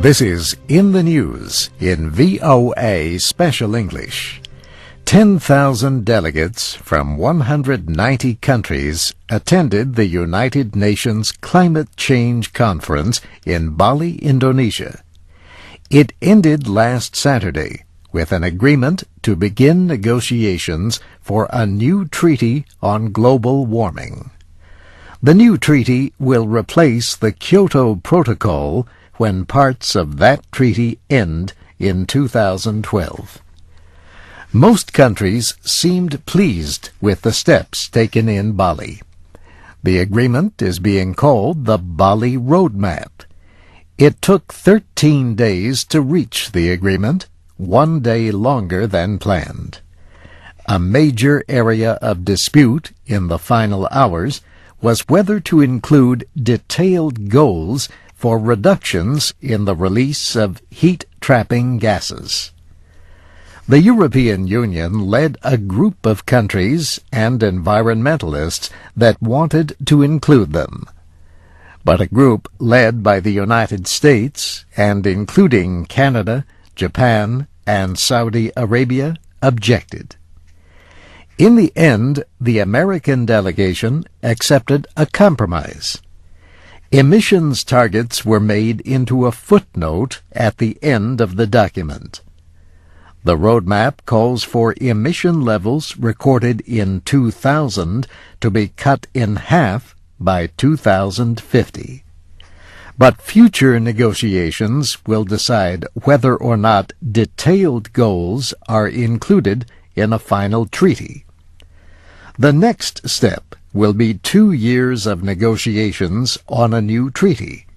This is In the News in VOA Special English. 10,000 delegates from 190 countries attended the United Nations Climate Change Conference in Bali, Indonesia. It ended last Saturday with an agreement to begin negotiations for a new treaty on global warming. The new treaty will replace the Kyoto Protocol when parts of that treaty end in 2012. Most countries seemed pleased with the steps taken in Bali. The agreement is being called the Bali Roadmap. It took 13 days to reach the agreement, 1 day longer than planned. A major area of dispute in the final hours was whether to include detailed goals for reductions in the release of heat-trapping gases. The European Union led a group of countries and environmentalists that wanted to include them. But a group led by the United States and including Canada, Japan, and Saudi Arabia objected. In the end, the American delegation accepted a compromise. Emissions targets were made into a footnote at the end of the document. The roadmap calls for emission levels recorded in 2000 to be cut in half by 2050. But future negotiations will decide whether or not detailed goals are included in a final treaty. The next step will be 2 years of negotiations on a new treaty.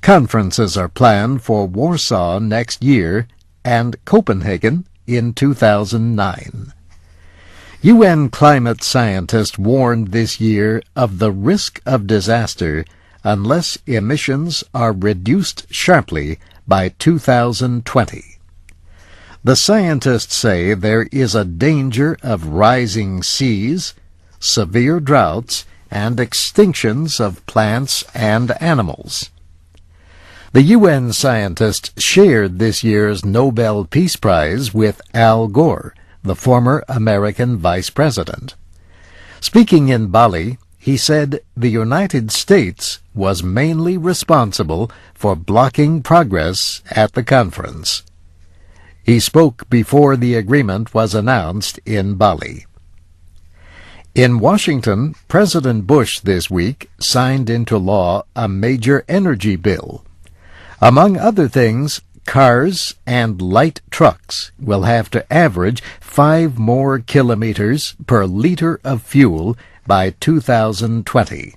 Conferences are planned for Warsaw next year and Copenhagen in 2009. UN climate scientists warned this year of the risk of disaster unless emissions are reduced sharply by 2020. The scientists say there is a danger of rising seas, severe droughts, and extinctions of plants and animals. The UN scientists shared this year's Nobel Peace Prize with Al Gore, the former American vice president. Speaking in Bali, he said the United States was mainly responsible for blocking progress at the conference. He spoke before the agreement was announced in Bali. In Washington, President Bush this week signed into law a major energy bill. Among other things, cars and light trucks will have to average 5 more kilometers per liter of fuel by 2020.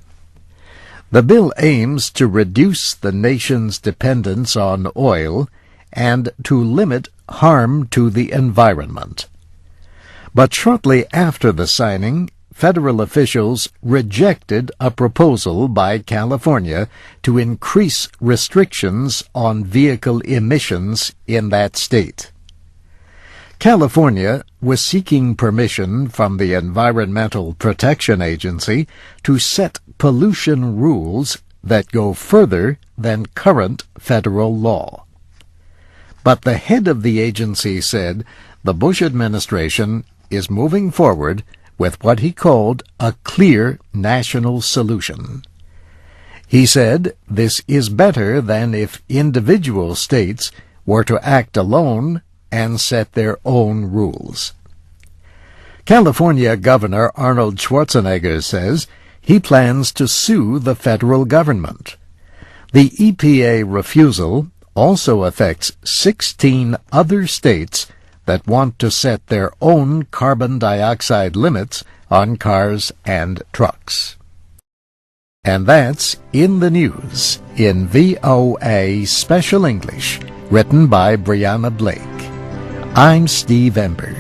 The bill aims to reduce the nation's dependence on oil and to limit harm to the environment. But shortly after the signing, federal officials rejected a proposal by California to increase restrictions on vehicle emissions in that state. California was seeking permission from the Environmental Protection Agency to set pollution rules that go further than current federal law. But the head of the agency said the Bush administration is moving forward with what he called a clear national solution. He said this is better than if individual states were to act alone and set their own rules. California Governor Arnold Schwarzenegger says he plans to sue the federal government. The EPA refusal also affects 16 other states that want to set their own carbon dioxide limits on cars and trucks. And that's In the News in VOA Special English, written by Brianna Blake. I'm Steve Ember.